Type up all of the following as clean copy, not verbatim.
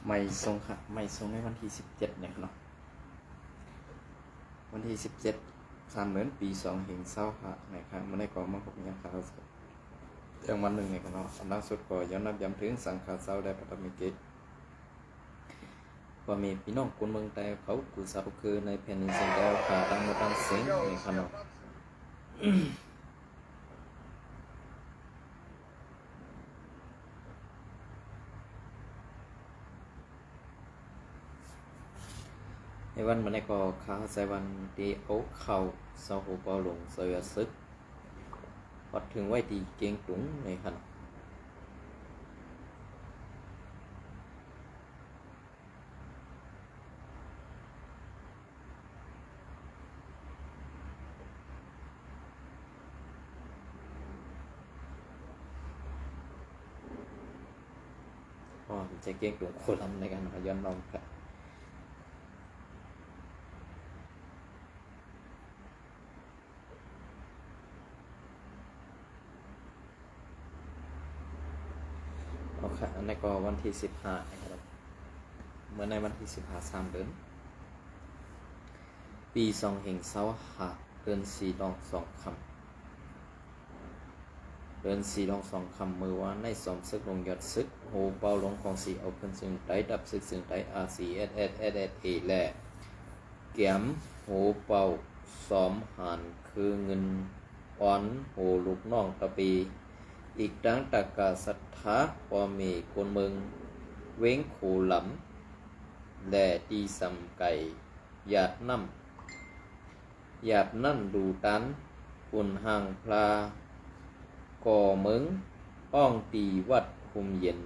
ไม่ทรงค่ะไม่ทรงในวันที่17เนี่ยเนาะวันที่17เหมือนปี2เห็นเศร้าค่ะนะครับมันได้ก่อมาพบยังข่าวอย่างวันหนึ่งเนี่ยเนาะอันล่าสุดก็ย้อนนับย้ำถึงสังขารเศร้าได้ประทับมีเกตว่ามีพี่น้องคนเมืองแต่เขากุศลคือในแผ่นดินเสียงแล้วขาตั้งมาตั้งเสียงในขนมในวันมันก็ข้าใส่วันที่เอาเข่าเสาหัวปอหลงเสือซึกวัดถึงไว้ที่เกียงตุงในขนมอ๋อจะเกียงตุงโคลำในการย้อนลองครับค่ะอันนี้ก็วันที่15นะครับเมื่อในวันที่15 เดือนปี2เห็นเสาหาเดือน4ดอง2คำเดือน4ดอง2คำมือว่าในสมศึกลงยอดศึกโหเบาลงของสีเอาขึ้นซึ่งได้ดับศึกซึ่งได้ RCSSSA และเกี่ยมโหเป่าซ้อมหันคือเงินอ่อนโหลูกน้องตะปีอีกดังตะกาศรัทธาพอมีคนเมืองเว้งโขหลำและดีสำไก่หยาดน้ำหยาดนั่นดูตันปุ่นห่างพลาก่อเมืองป้องตีวัดคุมเย็น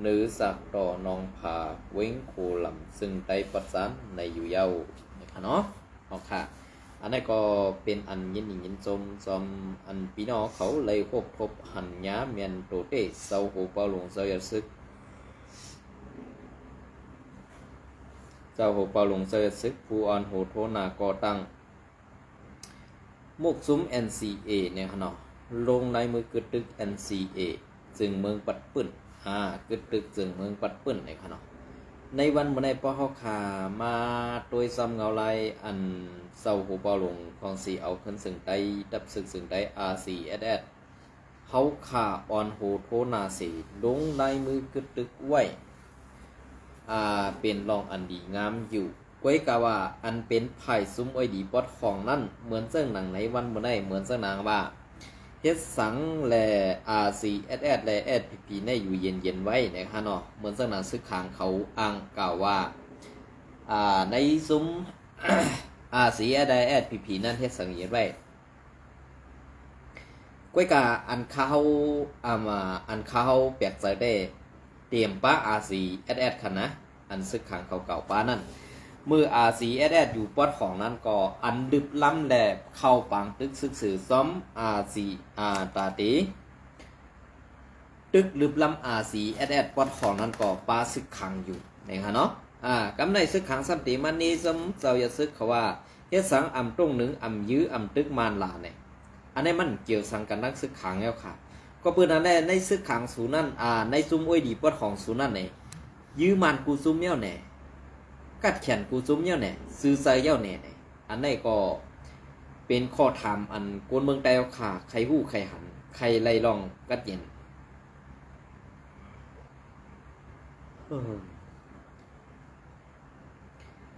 หรือสักต่อนองผาเว้งโขหลำซึ่งไตปัสสานในอยู่เยานะคะเนาะเอาค่ะอันนี้ก็เป็นอันยินยินชมซอมอันพี่น้องเขาเลยควบทบหันยาเมียนโตเตเสาหัวเปาหลงเสายัดซึกเจ้าหัวเปาหลงเสายัดซึกผู้อ่อนโหโทนาก่อตั้งมุกซุ้ม NCA เนี่ยเนาะลงในมือกึดตึก NCA จึงเมืองปัดปื้นกึดตึกจึงเมืองปัดปื้นเนี่ยเนาะในวันเมื่อในป้อเขาขามาโดยซ้ำเงาลายอันเศร้าหัวเปาหลงของสีเอาขึ้นสึงได้ดับสึกสึงได้ RCSS เขาขาอ่อนโหโทนาสีลงในมือกึดตึกไว้เป็นรองอันดีงามอยู่ก้อยกะว่าอันเป็นไผ่ซุ้มอ้อยดีปอดของนั่นเหมือนเส้นหนังในวันเมื่อในเหมือนเส้นหนังว่าเฮ็ดสังแล RCSS และ SPP ในอยู่เย็นๆไว้นะครับเนาะเหมือนเส้นหนังซึกขางเขาอ้างกล่าวว่าในซุ้ม RCSS และ SPP นั่นเฮ็ดสังเย็นไว้ก้อยกะอันเขาแปลกใจได้เตรียมป้า RCSS คันนะอันซึกขางเขาเก่าป้านั่นมือ RCSS อยู่ปอดของนั้นก็อันดึบล้ำแหลเข้าปังตึกซึกสื่อซ้อม ตาตีตึกดึบล้ำ RCSS ปอดของนั้นก็ปาซึกขังอยู่นะครับเนาะกำในซึกขังสัมติมันนี้ซ้ำเจ้าอย่าซึกเขาว่าเฮ็ดสังอำตรงหนึ่งอำยื้ออำตึกมานลาเนี่ยอันนี้มันเกี่ยวสังกันนักซึกขังแล้วค่ะก็เปิดอันแรกในซึกขังสูนั่นในซุ้มอ้อยดีปอดของสูนั่นเนี่ยยื้อมันกูซุ้มเย้าเนี่ยกัดแขนกูซุ้มเย้าเนี่ยซื้อใส่เย้าเนี่ยอันนี้ก็เป็นข้อถามอันกวนเมืองไต้ค่ะใครหู้ใครหันใครไล่ลองกัดเย็น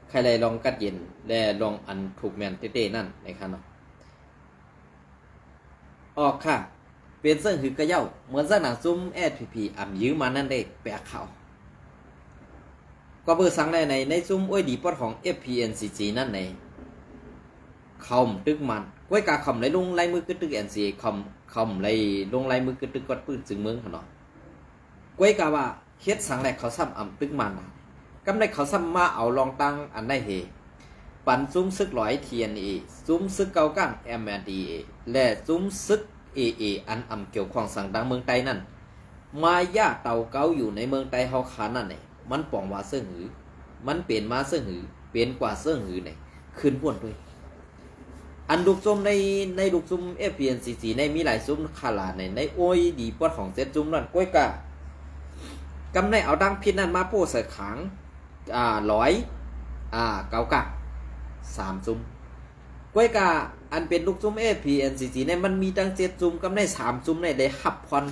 ใครไล่ลองกัดเย็นและลองอันถูกแมนเต้ๆนั่นนะครับเนาะออกค่ะเป็นเสื้อหือกระเย้าเหมือนเสื้อหนังซุ้ม SPP อ่ำยื้อมานั่นเด็กแปะเขาก็เปิดสังในซุ้มอ้วยดีปอดของ FPNCG นั่นในคอมตึกมันก้อยกาคอมไหลลงไล่มือกึดตึก NCA คอมไหลลงไล่มือกึดตึกกดปืนจึงเมืองเขาเนาะก้อยกาว่าเฮ็ดสังแรกเขาซ้ำอ่ำตึกมันกำได้เขาซ้ำมาเอาลองตั้งอันได้เฮปันซุ้มซึก100 TNA ซุ้มซึกเกาก้าง MNDA และซุ้มซึก AA อันอ่ำเกี่ยวข้องสังดังเมืองไต้นั่นมาย่าเต่าเกาอยู่ในเมืองไต้เฮาขานั่นเนี่ยมันป่องว่าเสื้อหือมันเปลี่ยนมาเสื้อหือเปลี่ยนกว่าเสื้อหือเนี่ยขึ้นพ่วนด้วยอันดุกซุ่มในดุกซุ่ม FPNCC ในมีหลายซุ่มขาลาในโอ้ยดีปอดของเซตซุ่มนั่นก้อยกะ กำในเอาดังพิษนั้นมาโป้ใส่ขังร้อยเก้ากะ3จุ่มก้วยกาอันเป็นลูกจุ่ม APNCG เนี่ยมันมีตั้ง7จุ่มกำใน3จุ่มในได้หับพร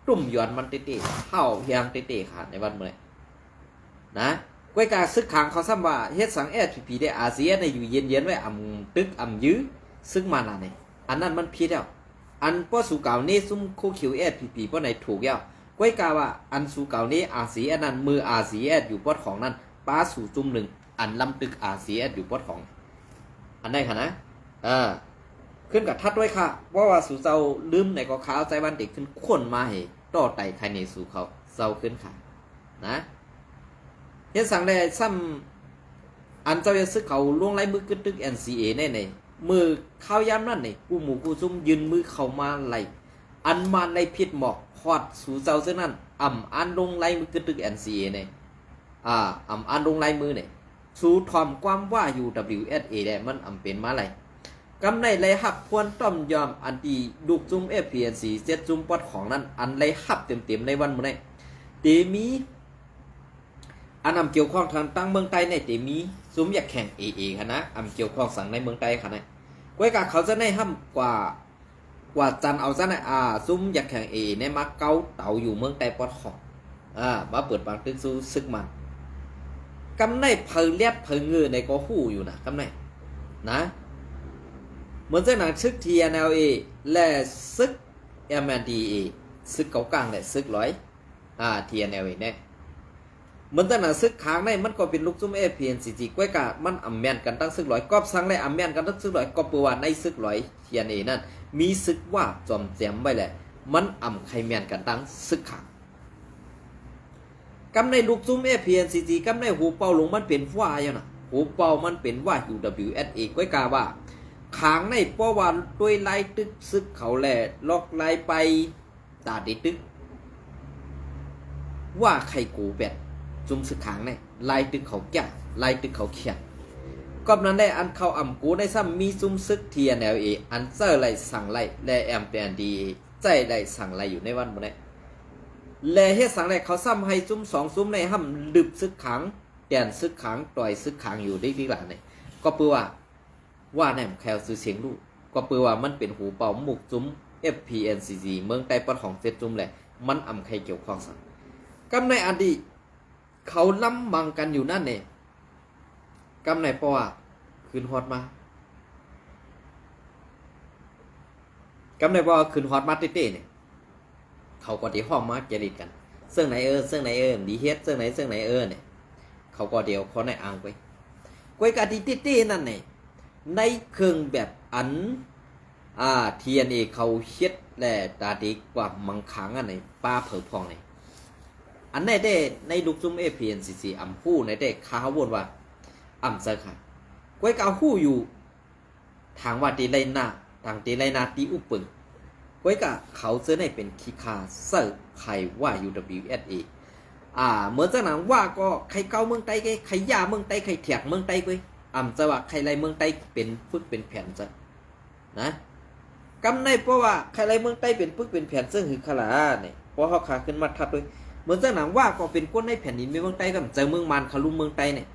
ตุ่มย้อนมันเตะๆเข้าเพียงเตะๆขาดในวันเมื่อนะก้วยกาซึกขังเขาซ้ำว่าเฮ็ดสัง SPP ได้อาเซียนในอยู่เย็นๆไว้ตึกยื้อซึ่งมาน่ะนี่อันนั้นมันผิดแล้วอันป้อสู่เก่านี่ซุ่มคู่คิว SPP ป้อไหนถูกแล้วก้วยกาว่าอันสู่เก่านี้อาเซียนนั้นมืออาเซียนอยู่ป้อของนั้นป้าสู่จุ่ม1อันลำตึกอาเซียนอยู่ป้อของอันได้ค่ะนะขึ้นกับทัดด้วยค่ะว่าสู่เจ้าลืมในกอขาวใจวันเด็กขึ้นขวนมาให้ต่อไต่ใครในสู่เขาเจ้าขึ้นค่ะนะเฮ็ดสั่งได้ซ้ำอันเจ้าจะซึกเขาล่วงไล่มือกึดตึก NCA แน่ในมือข้าวยามนั่นนี่กูหมูกูซุ่มยืนมือเข้ามาไล่อันมาในผิดหมอกฮอดสู่เจ้าซึ่งนั่นอันลงไล่มือกึดตึก NCA เนี่ยอันลงไล่มือเนี่ยสู่ทอมความว่า UWSA ได้มันเป็นมาไรกำในไรหับพวนต้อมยอมอันตีดุกจุ่ม FPNC เจ็ดจุ่มปอดของนั้นอันไรหับเต็มในวันมื้อนี้เตมีอันเกี่ยวข้องทางตั้งเมืองไต้ในเตมีซุ่มอยากแข่ง AA ค่ะนะเกี่ยวข้องสั่งในเมืองไต้ค่ะนะก้วยกาเขาจะได้ห้ำกว่าจันเอาซะนะซุ่มอยากแข่ง AA ในมาเกาเต่าอยู่เมืองไต้ปอดของมาเปิดบางตึกสู้ซึกมันกำในเผยเลียดเผยเงือในก็หู้อยู่นะกำในนะเหมือนเจ้าหนังซึก TNLA และซึก MNDA ซึกเก่ากลางและซึกร้อยTNLA เนี่ยเหมือนเจ้าหนังซึกค้างในมันก็เป็นลูกจุ่ม APNCG ก้วยกามันอำแมนกันตั้งซึกร้อยกอบสังและอำแมนกันตั้งซึกร้อยก็เปื่อว่าในซึกร้อย TNA นั่นมีซึกว่าจอมแจมไว้แหละมันใครแมนกันตั้งซึกค้างกำในลูกจุ่ม APNCG กำในหูเป่าลงมันเป็นว่าอย่างน่ะหูเป่ามันเป็นว่า UWSA ก้วยกาว่าขางในป้อวันด้วยไล่ตึกซึกเขาแหล่ล็อกไล่ไปตาดิตึกว่าใครกูเป็ดจุ่มซึกขางในไล่ตึกเขาแก่ไล่ตึกเขาเขียนก็นั้นได้อันเขากูได้ซ้ำมีจุ่มซึก TNLA อันเซอร์ไล่สั่งไล่และ MPNDA ใจไล่สั่งไล่อยู่ในวันมื้อนี้และเฮ็ดสั่งไล่เขาซ้ำให้จุ่ม2จุ่มในห้ำดึบซึกขังแก่นซึกขังต่อยซึกขังอยู่ได้ดีกว่านี่ก็เปื่อว่าแนมแคลซื้อเสียงลูกก็เปื่อว่ามันเป็นหูเป่าหมุกจุ้ม FPNCG เมืองใต้ปอดของเซตจุ้มแหละมันใครเกี่ยวข้องสั่งกำในอดีตเขาล้ำมังกันอยู่นั่นเนี่ยกำในปอขึ้นฮอตมากำในปอขึ้นฮอตมาเต้ๆเนี่ยเขาก็ที่ห้องมาเจริญกันเสื่องไหนเสื่องไหนดีเฮ็ดเสื่องไหนเนี่ยเขาก็เดียวเขาในอ่างไปกวยกาดีเต้ๆนั่นเนี่ยในเครื่องแบบอันTNA เขาเฮ็ดแลตาดีกว่ามังคังอันไหนป้าเผอพองไหนอันไหนได้ในลูกจุ่ม APNCG ฮู้ในได้ข่าววนว่าเซอร์ค่ะก้วยกาฮู้อยู่ทางว่าตีไรนาทางตีไรนาตีอุปึงก้วยกาเขาเจอในเป็นคีคาเซอร์ใครว่า UWSA เหมือนจังหนังว่าก็ใครเก่าเมืองไต้ใครยาเมืองไต้ใครแถกเมืองไต้ก้วยจะว่าใครไรเมืองใต้เป็นปึกเป็นแผ่นซะนะกำในเพราะว่าใครไรเมืองใต้เป็นปึกเป็นแผ่นซึ่งหือขลาเนี่ยเพราะเขาขาขึ้นมาทัดด้วยเหมือนเจ้าหนังว่าก็เป็นก้นในแผ่นดินเมืองใต้กันเจอเมืองมันขลุมเมืองใต้เนี่ย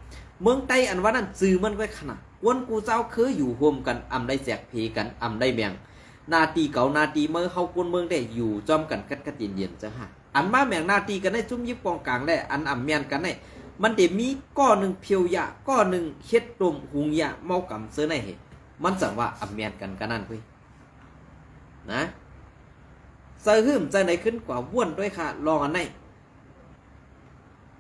เมืองใต้อันว่านั่นจือมันไว้ขนาดวนกูเจ้าคืออยู่รวมกันได้แจกเพกันได้แบ่งนาตีเก่านาตีเมื่อเขากวนเมืองได้อยู่จอมกันกัดกระตินเย็นจ้ะฮะมาแบ่งนาตีกันได้จุ่มยิบปองกลางได้แม่นกันได้มันเดี๋ยวมีก้อนหนึ่งเพียวยาก้อนหนึ่งเฮ็ดลมหุงยาเมากำเสื้อในเหตุมันสั่งว่าเมียนกันนั่นเว้ยนะเสื้อหืมใจไหนขึ้นกว่าว่วนด้วยค่ะลองอันไหน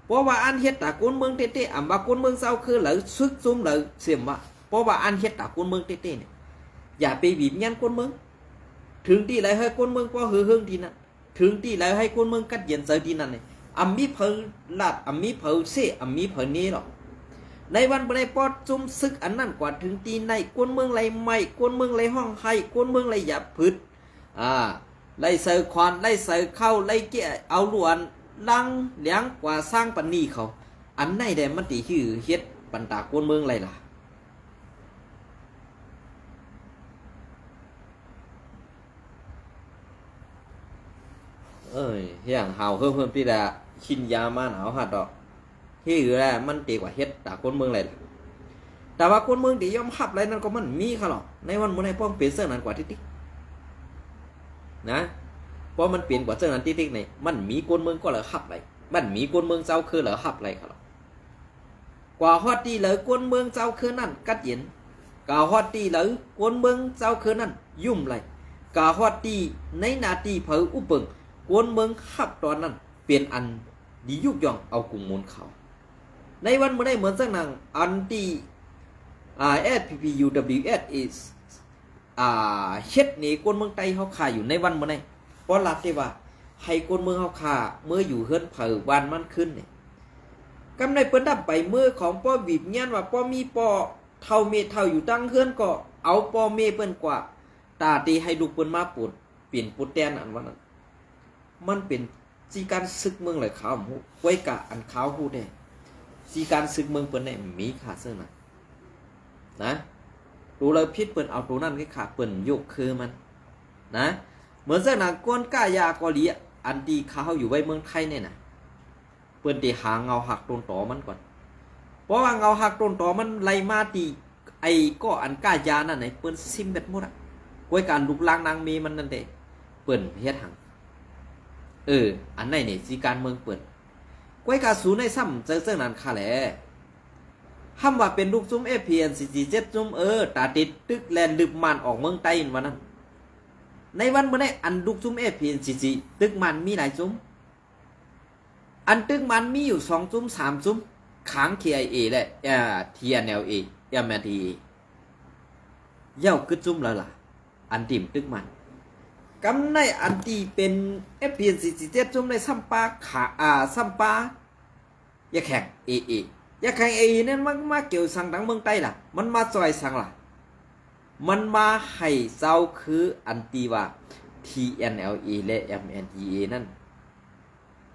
เพราะว่าอันเฮ็ดตากุนเมืองเต้ๆว่ากุนเมืองเศร้าคือเหลือซึกซุ่มเหลือเสียมว่าเพราะว่าอันเฮ็ดตากุนเมืองเต้ๆเนี่ยอย่าไปบีบยันกุนเมืองถึงที่ไรให้กุนเมืองก็หือหึงที่นั่นถึงที่ไรให้กุนเมืองกัดเย็นเสื้อที่นั่นเนี่ยมีเผยลาดมีเผยเสมีเผยนี้หรอกในวันในปอดจุ่มซึกอันนั้นกว่าถึงตีในกวนเมืองไรไม่กวนเมืองไรห้องไห้กวนเมืองไรหยาบพืชไรเสือควานไรเสือเข้าไรเกี่ยเอาล้วนลังเลี้ยงกว่าสร้างปันนี่เขาอันไหนแต่มันตีชื่อเฮ็ดปันตากวนเมืองไรล่ะเฮียงเฮาเพิ่มพี่ละ ชินยามาหนาวหัดดอกที่อยู่แหละมันตีกว่าเฮ็ดแต่คนเมืองเลยแต่ว่าคนเมืองที่ยอมหับอะไรนั่นก็มันมีค่ะหรอกในวันมื้อนี้ป้อมเปลี่ยนเสื้อนั้นกว่าติ๊กนะเพราะมันเปลี่ยนกว่าเสื้อนั้นติ๊กนี่มันมีคนเมืองก็เหลือหับอะไรมันมีคนเมืองเจ้าคือเหลือหับอะไรค่ะหรอกกว่าฮอดที่เหลือคนเมืองเจ้าคือนั่นกัดเย็นกว่าฮอดที่เหลือคนเมืองเจ้าคือนั่นยุ่มไรกว่าฮอดที่ในนาทีเผออุปเปิงคนเมืองหับตอนนั้นเปลี่ยนอันดียุกยองเอากลุ่มมูลเขาในวันเมื่อได้เหมือนสักนางอันที่SPPUWS is เฮ็ดนี่คนเมืองไต้เขาขาอยู่ในวันเมื่อไหร่เพราะลัดที่ว่าให้คนเมืองเขาขาเมื่ออยู่เฮือนเผอวันมันขึ้นเนี่ยกำในเปิ้นดับไปเมื่อของป้อบีบเงี้ยนว่าป้อมีป้อเท่าเมเท่าอยู่ตั้งเฮือนก็เอาป้อเมเปิ้นกว่าตาตีให้ลูกเปิ้นมาปวดเปลี่ยนปุดแตนอันวันนั้นมันเป็นสีการศึกเมืองเลยขาวหูไว้กะอันขาวหูได้สีการศึกเมืองเปิ้นเนี่ยมีขาเสื้อนะดูเลยพิษเปิ้นเอาตัวนั้นก็ขาเปิ้นยกคือมันนะเหมือนเสื้อหนังก้นก้ายาเกาหลีอันดีขาวอยู่ไว้เมืองไทยเนี่ยนะเปิ้นตีหาเงาหักต้นตอมันก่อนเพราะว่าเงาหักต้นตอมันไล่มาตีไอ้ก็อันก้ายานั่นไหนเปิ้นซิมเบ็ดหมดอ่ะไว้การลุกลางนางเมมันนั่นเด้เปิ้นเฮ็ดหังอันไหนเนี่ยสีการเมืองเปิดกวยกาสูในซ้ำเจอนั้นค่ะแหละห้ามว่าเป็นลูกซุ้มFPN47ซุ้มตาติดตึกแลนดึบมันออกเมืองใต้วันนั้นในวันเมื่อไหร่อันลูกซุ้มFPN44ตึกมันมีหลายซุ้มอันตึกมันมีอยู่2ซุ้ม3ซุ้มค้าง KIA และTNLA MNDA เย้ากึดซุ้มแล้วล่ะอันติ่มตึกมันกำในอันที่เป็น FPN47จุ่มในซัมปาขาซัมปายาแข่งยาแข่งนั่นมันมาเกี่ยวสั่งดังเมืองใต้ล่ะมันมาจอยสั่งล่ะมันมาให้เจ้าคืออันตีว่า TNLA และ MNDA นั่น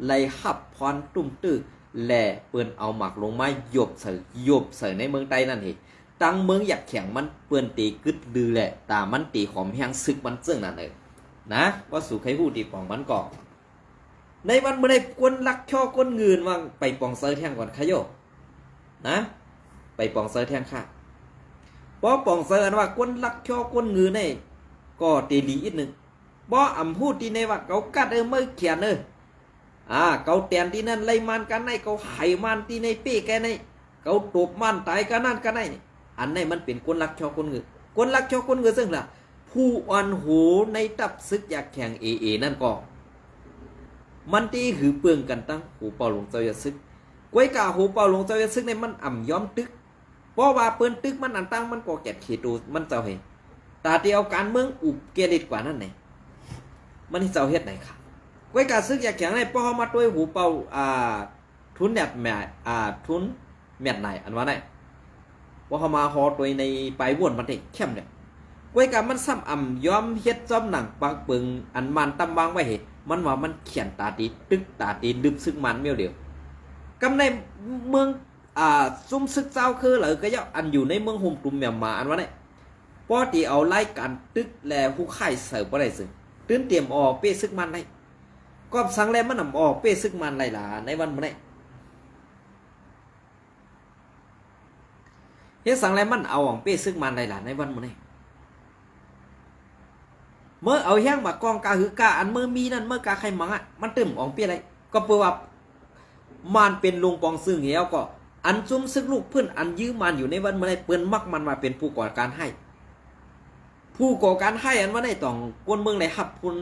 ไล่หับพรตุ้มตื้อและเปิ้นเอาหมักลงมาหยบใส่ในเมืองใต้นั่นเองตั้งเมืองอยากแข่งมันเปิ้นตีกึดลือแหละตามันตีหอมแห้งซึกมันเสื่องนั่นเลยนะว่าสู่ใครพูดดีปองมันก่อในวันเมื่อได้กวนลักช่อกวนเงินว่างไปปองเซอร์แทงก่อนขยโยนะไปปองเซอร์แทงค่ะเพราะปองเซอร์ว่ากวนลักช่อกวนเงินนี่ก็ตีลีอีกหนึ่งเพราะอำพูดที่ในว่าเขากัดเมื่อเขียนเขาแตนที่นั่นไล่มันกันในเขาไห้มันที่ในเป้แกในเขาตบมันตายกันนั่นกันในอันนี้มันเป็นกวนลักช่อกวนเงินกวนลักช่อกวนเงินซึ่งล่ะผู้อ่อนหูในตับซึกอยากแข่งนั่นก็มันตีหือเปลืองกันตั้งหูเป่าหลงเจ้าอยาซึกกวยกาหูเป่าหลงเจ้าอยาซึกในมันอ่ำย้อมตึกเพราะว่าเปิ้นตึกมันอันตั้งมันก็แกะเขตูมันเจ้าเห็นตาเดียวการเมืองอุบเกลิดกว่านั่นไหนมันเจ้าเฮ็ดไหนค่ะกวยกาซึกอยากแข่งในป้อมาด้วยหูเป่าทุนแหนบแม่ทุนแม่ไหนอันว่าไหนว่าเขามาฮอตัวในไปวนมันเด็กเข้มเนี่ยกวยกับมันซ้ำย้อมเฮ็ดจอมหนังปากเปิงอันมันตำวางไว้เหตุมันว่ามันเขียนตาตีตึกตาตีดึบซึกมันเมียวเดียวกำในเมืองซุ่มซึกเจ้าคือเหลือก็ย่ออันอยู่ในเมืองโฮมกลุ่มเมียนมาอันว่าไหนป้อตีเอาไล่กันตึกแลผู้ไข่เสิร์ฟบ่ได้ซึ่งตื่นเตรียมออกเป้ซึกมันได้ก็สังแลมันนำออกเป้ซึกมันไรล่ะในวันมื้อนี้เฮ็ดสังแลมันเอาของเป้ซึกมันไรล่ะในวันมื้อนี้เมื่อเอาแห้งมากองกาหือกาอันเมื่อมีนั่นเมื่อกาใครมังมันตึมออกเปี้ยอะไรก็เพื่อว่ามันเป็นลุงปองซึ่งเหี้ยวก็อันซุ่มซึกลูกเพื่อนอันยื้อมันอยู่ในวันเมื่อไรเปิ้นมักมันมาเป็นผู้ก่อการให้ผู้ก่อการให้อันว่าได้ต้องกวนเมืองไหนหับพุน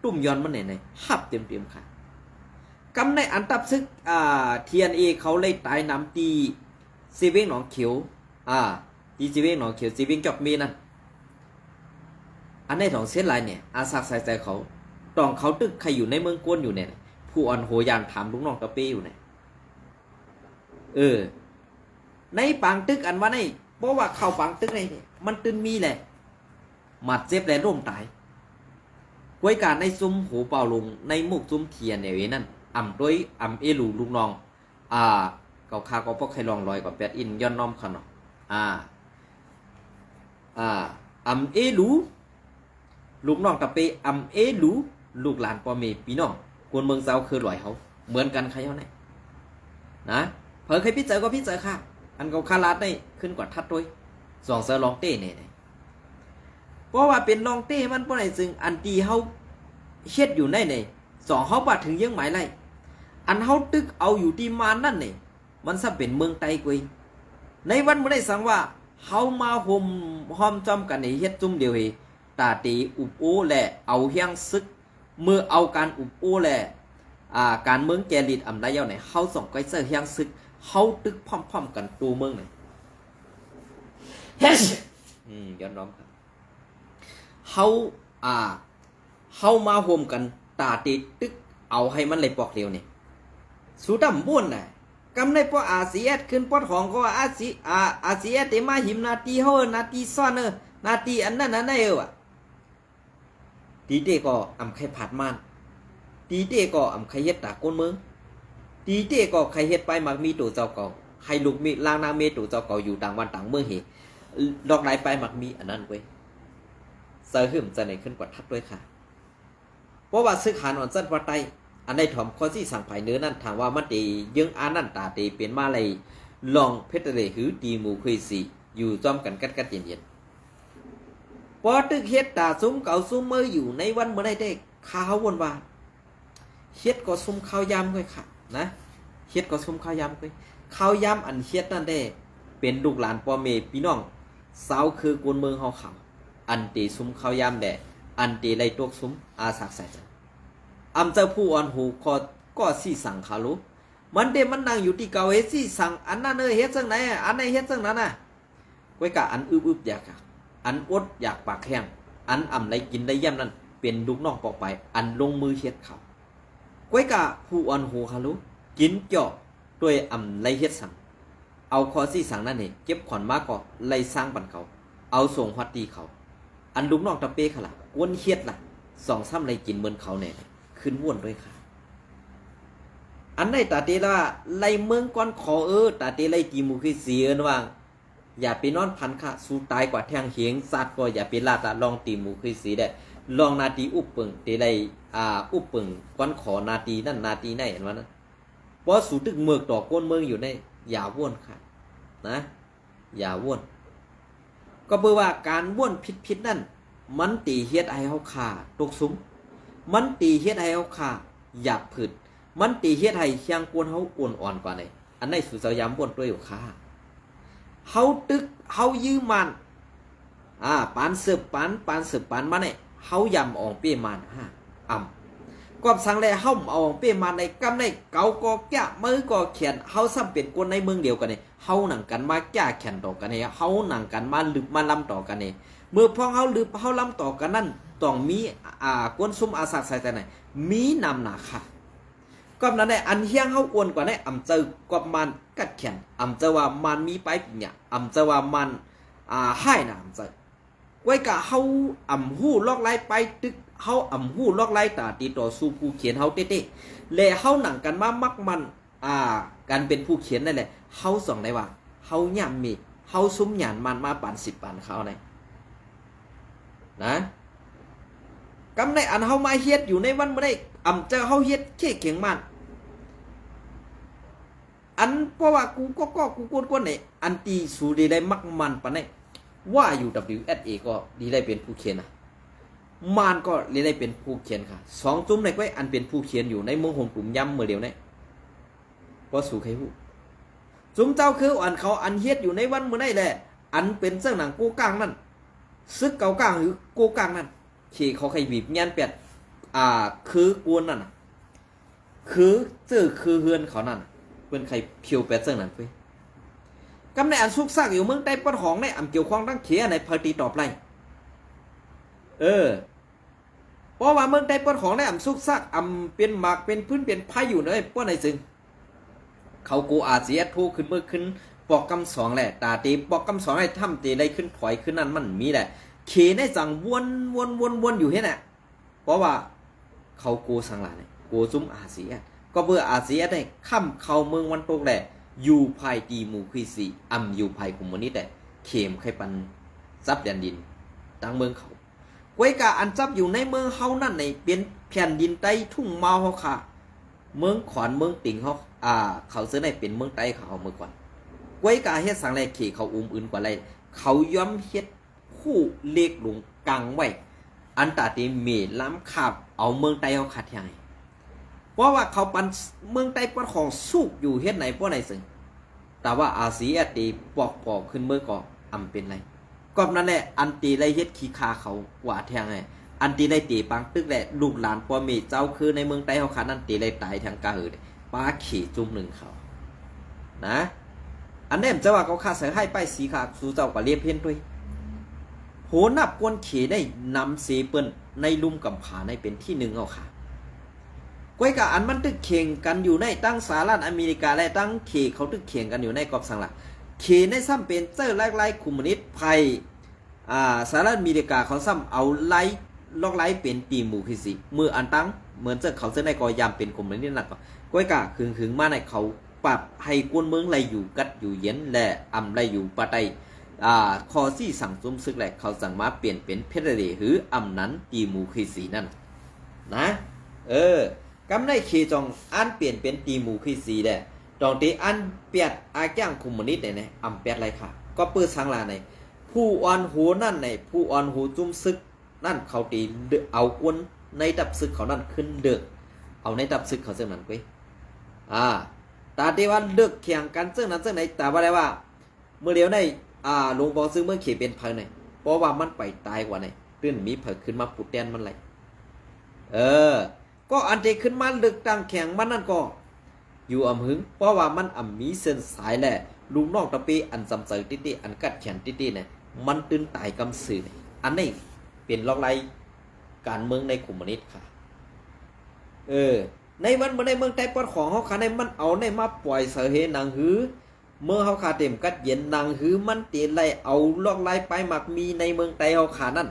ตุ่มย้อนมันไหนหับเต็มค่ะกำในอันตับซึกTNAเขาเลยตายน้ำตีซีเวงหนองเขียวตีซีเวงหนองเขียวซีเวงจอกมีนั่นอันในของเส้นลายเนี่ยอาศักใส่ใจเขาตองเขาตึกใครอยู่ในเมืองกวนอยู่เนี่ยผู้อ่อนโหยานถามลูกน้องตะเป้อยู่เนี่ยในปางตึกอันว่าในเพราะว่าเข้าปางตึกในเนี่ยมันตื่นมีแหละหมัดเจ็บและร่มตายกวยการในซุ้มหูเป่าลงในมุกซุ้มเทียนเนี่ยนั่นด้วยเอลูลูกน้องเกาคาก็พวกใครลองลอยกับแปดอินย้อนน้อมขนมเอลูลูกน้องตะเปเอลูลูกหลานปอเมพี่น้องคนเมืองเจ้าคือลอยเขา เหมือนกันใครเท่าไหนนะเผอเคยพิจารก็พิจารค่ะอันเขาคาราดได้ขึ้นกว่าทัดด้วยสองเสือลองเต้เนี่ยเพราะว่าเป็นลองเต้มันเพราะไหนซึ่งอันตีเขาเฮ็ดอยู่ในเนี่ยสองเขาปาถึงยังหมายไรอันเขาตึกเอาอยู่ที่มานั่นเนี่ยมันซะเป็นเมืองไต้กุยในวันเมื่อได้สั่งว่าเขามาห่มห้อมจอมกันในเฮ็ดจุ่มเดียวตาตีอุบโอแหละเอาเฮียงซึกเมื่อเอาการอุบโอแหละการเมืองแกลิดอำนาจเย้าไหนเขาส่งไกเซอร์เฮียงซึกเขาตึกพร้อมๆกันตัวเมืองไหนย้อนน้อมครับเขามาห่มกันตาตีตึกเอาให้มันเลยปอกเดียวเนี่ยสุดำบ้วนแหละกำในพวกอาเซียขึ้นปอดของก็อาเซียเตมาหิมนาทีเฮนาทีซ่อนนาทีอันนั้นอันนั้นตีเตก็อำไข่ผัดมันตีเตก็อำไข่เฮ็ดตาก้นเมืองตีเตก็ไข่เฮ็ดไปมักมีตัวเจ้าเก่าไข่ลูกมีลางนางเมตัวเจ้าเก่าอยู่ต่างวันต่างเมืองเหดอกไหลไปมักมีอันนั้นเว้ยเสือหึมจะไหนขึ้นกว่าทัดด้วยค่ะเพราะว่าซื้อขานอ่อนสั้นพอไตอันในถอมข้อที่สั่งภายเนื้อนั่นถามว่ามันตียังอานั่นตาตีเป็นมาเลยลองเพชรเลยหือตีหมูคุยสีอยู่จอมกันกัดเย็นพอตึกเฮ็ดตาซุ้มเก่าซุ้มมืออยู่ในวันเมื่อได้ข้าววนว่าเฮ็ดก็ซุ้มข้าวยำก้อยค่ะนะเฮ็ดก็ซุ้มข้าวยำก้อยข้าวยำอันเฮ็ดนั่นได้เป็นลูกหลานพ่อแม่พี่น้องสาวคือกวนเมืองเฮาเขาอันตีซุ้มข้าวยำแด่อันตีไรตกซุ้มอาสักใส่จันอำเจ้าผู้อ่อนหูก็สี่สั่งขาลุมันเดมันนั่งอยู่ที่เก่าเฮสี่สั่งอันนั้นเฮ็ดจังไหนอันไหนเฮ็ดจังนั้นก้อยกะอันอึบอยากอันอดอยากปากแห้งอันอ่ำไรกินได้ย่ำนั่นเป็นลูกน้องปอกไปอันลงมือเฮ็ดเขาก้อยกะผู้อ่อนหูขาลุกินเจาะด้วยอ่ำไรเฮ็ดสั่งเอาคอสี่สั่งนั่นเองเก็บขอนมาก็ไรสร้างบันเขาเอาส่งฮอตตีเขาอันลูกน้องตะเป้ขล่ะกวนเฮ็ดล่ะสองซ้ำไรกินเหมือนเขาเนี่ยขึ้นว่นด้วยค่ะอันในตาเตละไล่เมืองก้อนขอตาเตไล่ตีมูคือเสียนว่าอย่าไปนอนพันค่ะสู้ตายกว่าแทงเหียงสัตว์ก็อย่าไปลาดลองตีมูคือสีได้ลองนาทีอุบเปิงเตไล่อุบเปิงก้อนขอนาทีนั่นนาทีไหนเห็นว่านั้นเพราะสู้ตึกเมือกต่อก้นเมืองอยู่ในอย่าว่นค่ะนะอย่าว่นก็เพื่อว่าการว่นพิษนั่นมันตีเฮ็ดไอเฮาขาตกซุ้มมันตีเฮ็ดให้เฮาขาหยาบผืดมันตีเฮ็ดให้เคียงกวนเฮาอ่อนกว่านี่อันไหนสุดสยามบ่นด้วยอยู่ค่ะเฮาตึกเฮายื้อมันปานสืบปานสืบปานมาเนี่ยเฮายำอองเป้มันกอบสังแลเฮาเอาอองเป้มันในกำในเกาก็แก่มือก็เขียนเฮาซ้ำเป็นคนในเมืองเดียวกันนี่เฮาหนังกันมาแก่แข่นต่อกันนี่เฮาหนังกันมาลึกมาล้ำต่อกันนี่เมื่อพ้องเฮาลึกเฮาล้ำต่อกันนั่นต้องมีกวนซุ่มอาสักใส่แต่ไหนมีนำหนาค่ะก็นั้นได้อันเฮียงเฮาอ้วนกว่าได้อำเจอกอบมันกัดแขนอำเจอว่ามันมีไปปิญญาอำเจอว่ามันให้น่ะอำเจอไว้กะเฮาอำหู้ลอกไล่ไปตึกเฮาอำหู้ลอกไล่ตาตีต่อสู้ผู้เขียนเฮาเต้ๆและเฮาหนังกันมามักมันการเป็นผู้เขียนนั่นแหละเฮาส่องได้ว่าเฮาย่ำมีเฮาซุ้มหยานมันมาปาน10ปานเขาไหนนะกำในอันเฮามาเฮ็ดอยู่ในวันบ่ได้อำเจอเฮาเฮ็ดเข่เขียงมันอันเพราะว่ากูกวนๆนี่อันตีสูดีได้มักมันปานนี้ว่าอยู่ WSA ก็ดีได้เป็นผู้เขียนมานก็เลยได้เป็นผู้เขียนค่ะ2จุ่มในไว้อันเป็นผู้เขียนอยู่ในเมืองหงกลุ่มย่ำเมื่อเดียวนี้บ่สู่ใครฮู้จุ่มเจ้าคืออันเขาอันเฮ็ดอยู่ในวันมื้อนี้แหละอันเป็นเจ้าหนังกูกลางนั่นซึกเก่ากลางหรือกูกลางนั่นที่เขาใครบีบยันเป็ดคือกวนนั่นคือคือเฮือนเขานั่นเป็นใครเพียวเป็ดเจ้านั่นเว้ยกำในอันซุกซักอยู่เมืองใต้ปนของในอำเกี่ยวข้องตั้งเขียในพาร์ตี้ตอบไรเพราะว่าเมืองใต้ปนของในอำซุกซักอำเป็นหมากเป็นพื้นเป็นไผ่อยู่เลยป้อนในซึ่งเขากูอาเซียทูขึ้นเมื่อขึ้นปอกกำสองแหละตาตีปอกกำสองให้ทำตีได้ขึ้นถอยขึ้นนั่นมันมีแหละเขในจังวนอยู่เฮ็ดน่ะเพราะว่าเขากูสังหลานกูจุ้มอาเซียก็เบื่ออาเซียได้ค่ำเข้าเมืองวันตกแหละอยู่ภายตีหมู่คุยสีอยู่ภายคุมมนิแต่เข็มไข่ปันซับแดนดินต่างเมืองเขาไว้กะอันซับอยู่ในเมืองเฮานั่นในเป็นแผ่นดินใต้ทุ่งเมาเฮาค่ะ เมืองขอนเมืองติ่งเขาเขาซื้อในเป็นเมืองใต้เขาเมื่อก่อนก้วยกาเฮ็ดสังแลเขเขาอื่นกว่าไรเขาย้อมเฮ็ดคู่เล็กลงกลางไว้อันตาตีเมล้ำขับเอาเมืองใต้เขาขัดยังไงเพราะว่าเขาปันเมืองใต้ปันของสุกอยู่เฮ็ดไหนเพราะไหนซึ่งแต่ว่าอาศีอตีปอกขึ้นเมื่อก่ออำเป็นไรก็นั่นแหละอันตีไรเฮ็ดขี้คาเขากว่าแทงไงอันตีไรตีปังตึกแหละลูกหลานพ่อเมเจ้าคือในเมืองใต้เขาขานั่นตีไรตายทางกาหือป้าขี่จุ่มหนึ่งเขานะอันนี้จะว่าเขาขาใส่ให้ไปสีขาสู่เจ้าก็เรียบเพี้ยนด้วยโหนับกวนเขได้นำเสเปิ้นในลุ่มกำผาในเป็นที่หนึ่งเอาค่ะก้อยกะอันมันตึกเข่งกันอยู่ในตั้งสหรัฐอเมริกาและตั้งเขเขาตึกเข่งกันอยู่ในกอบสังหลักเขในซ้ำเป็นเจ้าไล่คุมนิดไพสหรัฐอเมริกาเขาซ้ำเอาไล่ลอกไล่เป็นตีหมู่คือสิมืออันตั้งเหมือนเจ้าเขาเส้นในกอยามเป็นคุมนิดหนักก้อยกะขึงมาในเขาปรับให้กวนเมืองไรอยู่กัดอยู่เย็นและอำไรอยู่ปะไตคอซี่สั่งซุ่มซึกแหละเขาสั่งมาเปลี่ยนเป็นเพชรเดหรืออำนั้นตีหมูคือสีนั่นนะกำในเคจองอันเปลี่ยนเป็นตีหมูคือสีแหละตอนที่อันเปียดอาแก้งคุมนิดเนี่ยอำเปียดไรค่ะก็เปิดสังลาในผู้อ่อนหูนั่นในผู้อ่อนหูจุ่มซึกนั่นเขาตีเอากวนในดับซึกเขานั่นขึ้นเดือดเอาในดับซึกเขาเส้นนั้นกุ้ยตาที่ว่าเลือกแข่งกันซึ่งนั้นซึ่งไหนแต่ว่าอะไรว่าเมื่อเดียวในหลวงพ่อซึ่งเมื่อเขียเป็นภายในเพราะว่ามันไปตายกว่าในตื้นมีเผยขึ้นมาปุดแดนมันไหลก็อันที่ขึ้นมาเลือกตั้งแข่งมันนั่นก็อยู่อำหึงเพราะว่ามันมีเส้นสายแหละลุงน้องตะปีอันสำเสริติติอันกัดแขนติติเนี่ยมันตื้นตายกำสื่ออันนี้เป็นล็อกไล่การเมืองในกลุ่มนิดค่ะในวันเมื่อในเมืองใต้ปอดของเขาขาในมันเอาในมาปล่อยเสเหนางหือเมื่อเขาขาเต็มกัดเย็นนางหือมันเตียนไล่เอาลอกไล่ไปหมักมีในเมืองใต้เขาขานั่น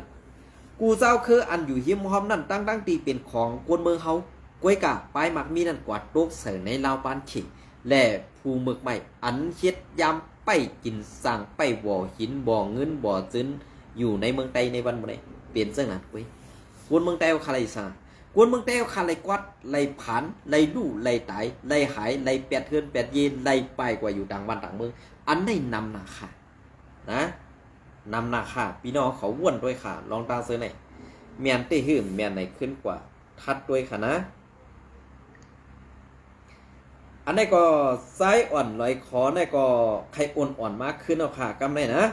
กูเจ้าคืออันอยู่หิมหอมนั่นตั้งตีเป็นของกวนเมืองเขาก้วยกะไปหมักมีนั่นกวาดโรคเสในลาวปานขิและภูเมือกใหม่อันเฮ็ดยามไปกินสั่งไปบ่อหินบ่อเงินบ่อจึนอยู่ในเมืองใต้ในวันเมื่อเปลี่ยนเสื้อหนักก้วยกวนเมืองใต้เขาขาไรซ่ากวนเมืองเต้าคาไลกวัดไลผันไลลู่ไลไตไลหายไลแปดเทือนแปดเย็นไลไปกว่าอยู่ต่างบ้านต่างเมืองอันได้นำนาค่ะนะนำนาค่ะพี่น้องเขาว่นด้วยค่ะลองตาเสือไหนเมียนเต้หื่มเมียนไหนขึ้นกว่าทัดด้วยค่ะนะอันนี้ก็ไซอ่อนลอยคอนี่ก็ไข่อ่อนมากขึ้นเอาค่ะกำไรนะ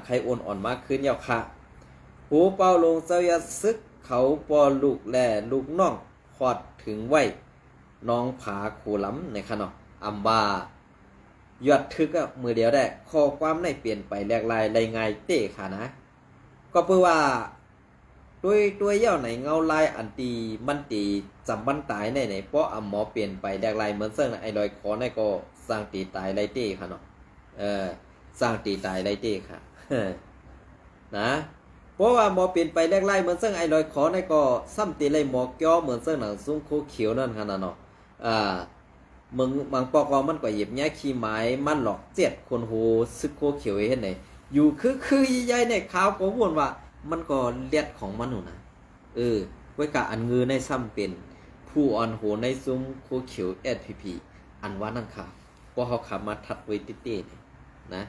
ไข่อ่อนมากขึ้นเอาค่ะหูเป่าลงเจ้ายาซึกเขาปอลูกแล่ลูกน้องขอดถึงไว้น้องผาโขล้ำในขนมอัมบายอดทึกมือเดียวได้ข้อความในเปลี่ยนไปแหลกลายไรไงเต้ค่ะนะก็เพื่อว่าด้วยเย่าไหนเงาลายอันตีมันตีจำบันตายในเพราะหมอเปลี่ยนไปแหลกลายเหมือนเส้นไอ้ลอยคอในก็สร้างตีตายไรเต้ค่ะเนาะสร้างตีตายไรเต้ค่ะนะเพราะว่าหมอเปลี่ยนไปแรกไล่เหมือนเส้นไอ้ลอยคอในก็ซ้ำตีไล่หมอเกี้ยวเหมือนเส้นหนังซุ้งโคเขียวนั่นขนาดเนาะมึงบางปอกมันก็หยิบแง่ขี้ไม้มันหลอกเจ็ดคนโหซึกโคเขียวเห็นไหนอยู่คือใหญ่ในขาวก็วนว่ามันก็เลียดของมันหนูนะไว้กะอันงือในซ้ำเป็นผู้อ่อนโหในซุ้มโคเขียว SPP อันว่านั่นค่ะเพราะเขาขับมาทัดไว้ติเต้นะ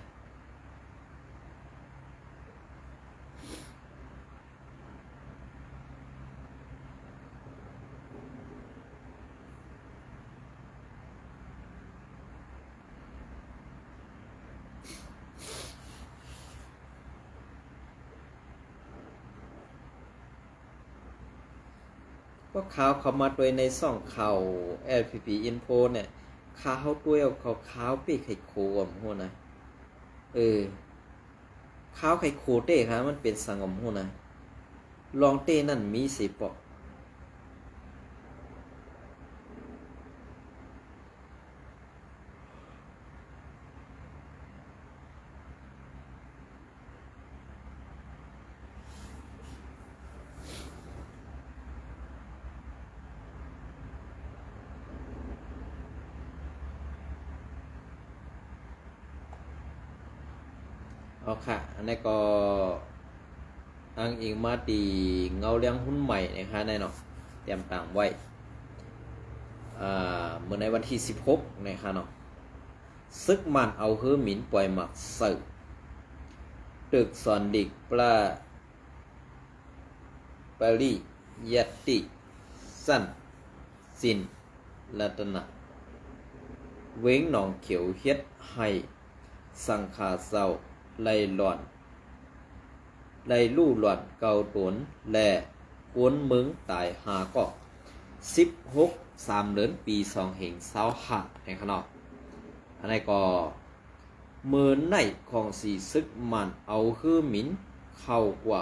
ก็เขามาด้วยในซ่องข่าว LPP Info เนี่ยข่าวด้วยเขาข่าวปีไข่โคมหัวนะข่าวไข่โคเต้ครับมันเป็นสังอมหัวนะลองเต้นั่นมีสิปอกเอาค่ะอันนี้ก็อ้างอิงมาตีเงาเลี้ยงหุ้นใหม่นะคะแน่นอนเตรียมตามไว้ เมื่อในวันที่16นะครับเนาะซึกมันเอาฮื้อหมินปล่อยหมักเสิร์ตึกสอนดิกปริยัตติสั้นสินรัตนะเว้งหนองเขียวเฮ็ดให้สังขาเศร้าไล่หล่อนไล่ลู่หล่อนเกาตนและกวนมึงตายหาก็16 3 เดือนปี2 เหง25ในขนอกอันนี้ก็เมื่อในของสีซึกมันเอาคือหมินเข้ากว่า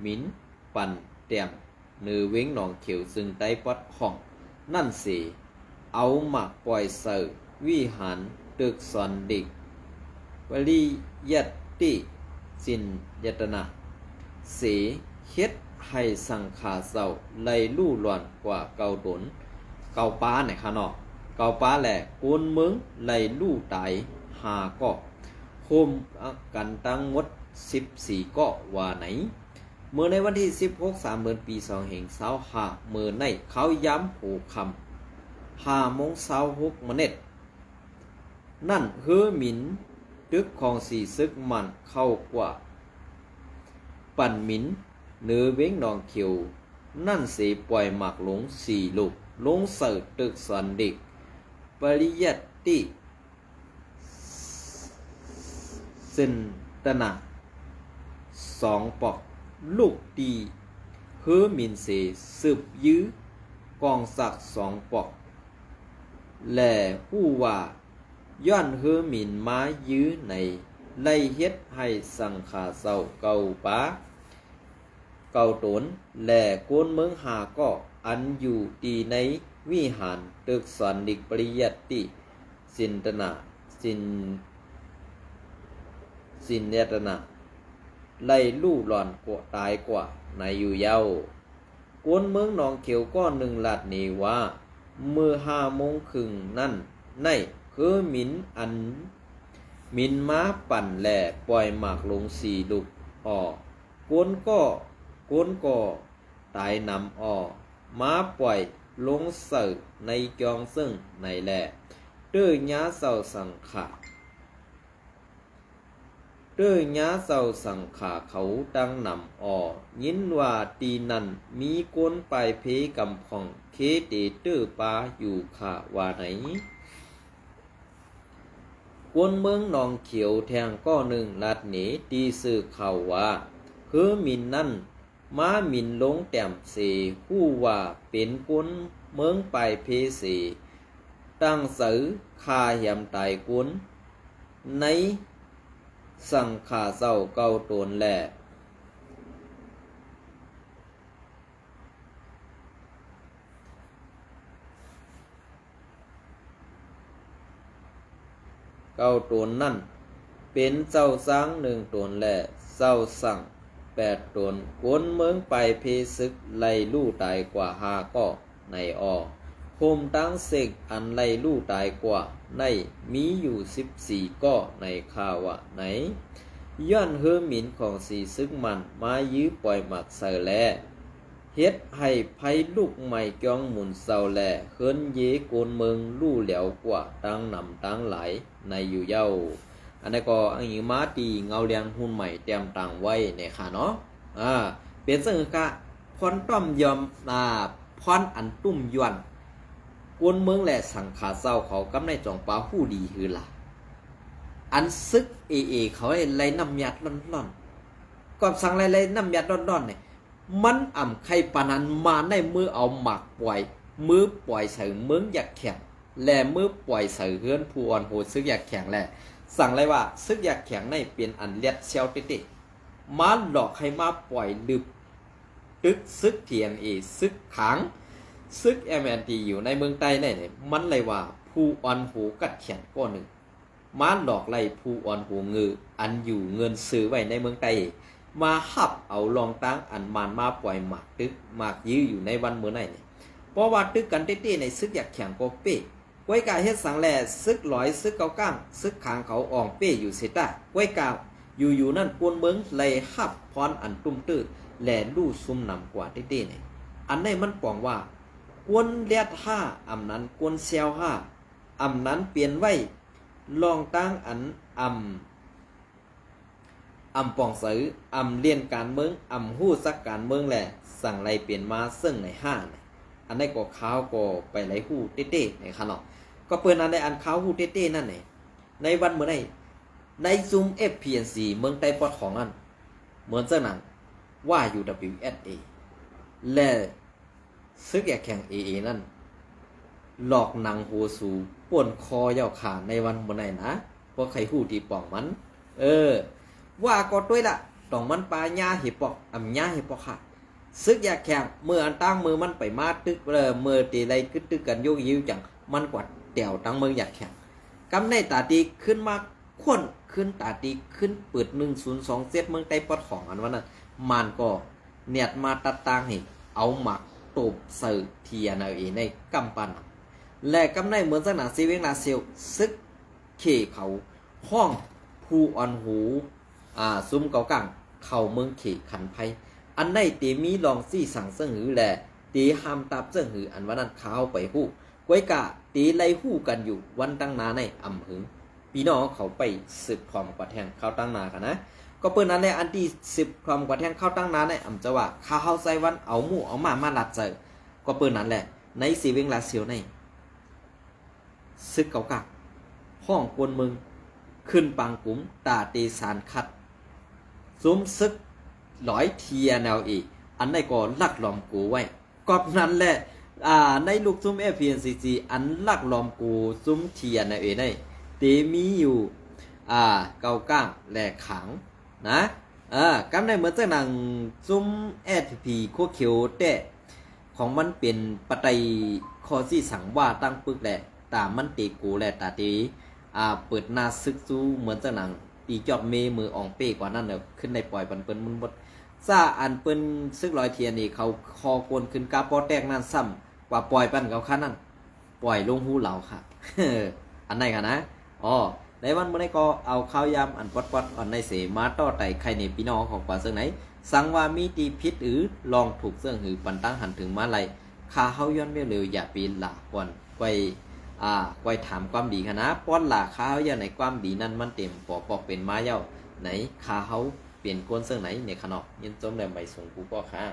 หมินปั่นแต้มเนื้อเว้งหนองเขียวซึ่งได้ปัดห้องนั่นสิเอาหมักปล่อยเสือวิหารตึกสอนดิกวลียัตติสินยตนะเสเฮ็ดให้สังขาเศร้าไล่ลู่หลอนกว่าเกาตนเกาป้าในขนอกเกาป้าแหละกวนมึงไล่ลู่ตายหาก็โฮมกันตั้งงด14ก็ว่าไหนเมื่อในวันที่16 3 เดือนปี2 เหง25เมื่อในเขาย้ำผูกคำ5 โมง 26 ม.นั่นเฮือหมินตึกของสีซึกมันเข้ากว่าปั่นหมินเนื้อเว้งนองเขียวนั่นสีปล่อยหมักหลง4 ลูกลงเสิร์ตึกสอนเด็กปริยัตติสินตนะ2 ปอกลูกดีเฮือหมินเสสืบยื้อกองสัก2 ปอกและผู้ว่าย้อนเฮือหมินมายื้อในไล่เฮ็ดให้สังขาเศร้าเก่าป้าเก่าตนและโกนเมืองหาก็อันอยู่ตีในวิหารตึกสอนดิกปริยัตติสินตนะสินยตนะไล่ลู่หลอนกว่าตายกว่าในอยู่เย้าโกนเมืองหนองเขียวก็1 ลาดนี้ว่าเมื่อ5 โมงครึ่งนั่นในคือหมินอันหมินม้าปั่นแหล่ปล่อยหมากลง4 ลูกกวนก็ตายนำม้าปล่อยลงเสิร์ในจองซึ่งในแหล่เตื้อยาเศร้าสังขาเขาตั้งนำยินว่าตีนันมีกวนไปเพกำของเคเตเตื้อปาอยู่ข่าว่าไหนกวนเมืองหนองเขียวแทงก็1 ลาดหนีตีสื่อข่าวว่าคือมินนั่นม้ามินลงแต้มเสผู้ว่าเป็นกวนเมืองไปเพเสตั้งสือคาเหี่ยมตายกวนในสังขาเศร้าเก่าตนแหละเก่าตนนั่นเป็นเจ้าสร้าง1 ตนและเจ้าสั่ง8 ตนกวนเมืองไปเพศึกไล่ลู่ตายกว่า5ก็ในโฮมตั้งเสกอันไล่ลู่ตายกว่าในมีอยู่14ก็ในข่าวว่าไหนย้อนเฮือหมินของสีซึกมันมายื้อปล่อยหมักเสอแลเฮ็ดให้ไผลูกใหม่จ้องหมุนเศร้าแลเฮินเยโกนเมืองลู่เหลียวกว่าตั้งนำตั้งหลายในอยู่เย้าอันนี้ก็อันนี้มาตีเงาเลียงหุ่นใหม่เตรียมตังไว้เนี่ยค่ะเนาะเป็นซึ่งกะพรต้อมยอมพรอันตุ้มยวนกวนเมืองและสังขาเศร้าเขากำในจองปลาผู้ดีคือล่ะอันซึกเขาไล่น้ำยัดร่อนๆก่อนสั่งไล่น้ำยัดร่อนๆเนี่ยมันอ่ำไข่ปานันมาในมือเอาหมักปล่อยมือปล่อยใส่เมืองอยากแข็งและมือปล่อยใส่เฮือนผู้อ่อนโหดซึกอยากแข็งแหละสั่งเลยว่าซึกอยากแข็งในเป็นอันเลียดเซลติมาหลอกให้มาปล่อยดึบตึกซึกเทียนซึกขังซึกMNTอยู่ในเมืองใต้เนี่ยมันเลยว่าผู้อ่อนหูกัดแข็งก้อนหนึ่งมาหลอกไล่ผู้อ่อนหูงืออันอยู่เงินซื้อไว้ในเมืองใต้มาหับเอาลองตั้งอันมันมาปล่อยหมากตึกหมากยื้ออยู่ในวันเมื่อไหร่เนี่ยเพราะว่าตึกกันเต้ๆในซึกอยากแข็งก็เป๊ะไว้กาเฮ็ดสังแลซึกลอยซึกเกาก้างซึกขางเขาอ่องเป้อยู่เสตาไว้กาอยู่นั่นกวนเมืองเลยหับพรอันตุ้มตื้อแลลู่ซุ่มนำกว่าเต้ๆเนี่ยอันนี้มันปองว่า กวนเลียดห้าอำนั้นกวนเซลห้าอำนั้นเปลี่ยนไว้ลองตั้งอันอำปองสืออำเลียนการเมืองอำหู้ซักการเมืองแหละสั่งไรเปลี่ยนมาซึ่งในห้าเนี่ยอันนี้ก็ข้าวก็ไปไหลหู้เต้ๆในขนมก็เปิดอันในอันข้าวหู้เต้ๆนั่นเนี่ยในวันเมื่อไรในซูม FPNC เมืองไต้ปอดของอันเหมือนเจ้าหนังว่า UWSA และซึกอยากแข่ง AA นั่นหลอกหนังโหสูป่วนคอยาวขาในวันเมื่อไหร่นะเพราะใครหู้ที่ปอกมันว่าก็ด้วยละต้องมันปลาญาเห็บปอกอ่ำญาเห็บปอกค่ะซึกอยากแข่งเมื่ออันตั้งมือมันไปมาตึกเมื่อตีไรขึ้นตึกกันโยกยิ้วจังมันกว่าเดี่ยวตั้งมืออยากแข่งกำในตาตีขึ้นมาขวนขึ้นตาตีขึ้นเปิด102เซตเมืองไต้ปอดของอันวันนั้นมันก็เนียดมาตัดตางให้เอาหมักตบเสือเทียนเอาเองในกำปันและกำในเหมือนสนามซีเวงลาเซลซึกเขเขาห้องผู้อ่อนหูซุ้มเกากังเข่าเมืองเขขันไพอันในเตมีลองซี่สั่งเสื่องหือแหละตีห้ามตับเสื่องหืออันวันนั้นข้าวไปหู้ก้วยกะตีไล่หู้กันอยู่วันตั้งนาในอำหึงพี่น้องเขาไปสืบความกว่าแทงข้าวตั้งนากันนะก็เปิ้นนั้นแหละอันที่สืบความกว่าแทงข้าวตั้งนาในอำจะว่าข้าวใส่วันเอาหมู่เอามาลัดเจอก็เปิ้นนั้นแหละในสีเวงลาเซียวในซึกเกากักห้องกวนเมืองขึ้นปังกุ้มตาตีสารคัดซุ้มซึกร้อยเทียแนวอีอันในก็ลักล้อมกูไว้กอบนั้นแหละในลูกซุ้ม FPNCC อันลักล้อมกูซุ้มเทียแนวเอได้เตมีอยู่เกาก้างแหลกขังนะกำได้เหมือนจะหนังซุ้ม SP โคเขียวแต่ของมันเป็นปัจจัยข้อที่สั่งว่าตั้งปึกแหละตามมันตีกูแหละตาตีเปิดหน้าซึกสู้เหมือนจะหนังตีจอบเมมืออ่องเป้กว่านั้นเนี่ยขึ้นในปล่อยปันเปิ้นมุนบดซาอันเปิ้นซึกลอยเทียนนี่เขาคอกวนขึ้นกาปอแตกนั่นซ้ำกว่าปล่อยปันเขาคันนั่นปล่อยลงหูเหล่าค่ะ อันไหนกันนะในวันเมื่อไรก็เอาข้าวยำอันปอดอันในเสมาต่อไต่ใครในพี่น้องของกว่าเสื่องไหนสั่งว่ามีตีพิษหรือลองถูกเสื่องหือปันตั้งหันถึงมาไรข้าเฮาย้อนเร็วๆอย่าปีนหลาก่อนไว้ถามความดีค่ะนะป้อนหลาข้าวอย่างในความดีนั่นมันเต็มปอกเป็นไม้เย้าไหนข้าเฮาเปลี่ยนก้นเสื่องไหนในขนมยันจมแดงใบส่งกูก็ค่ะ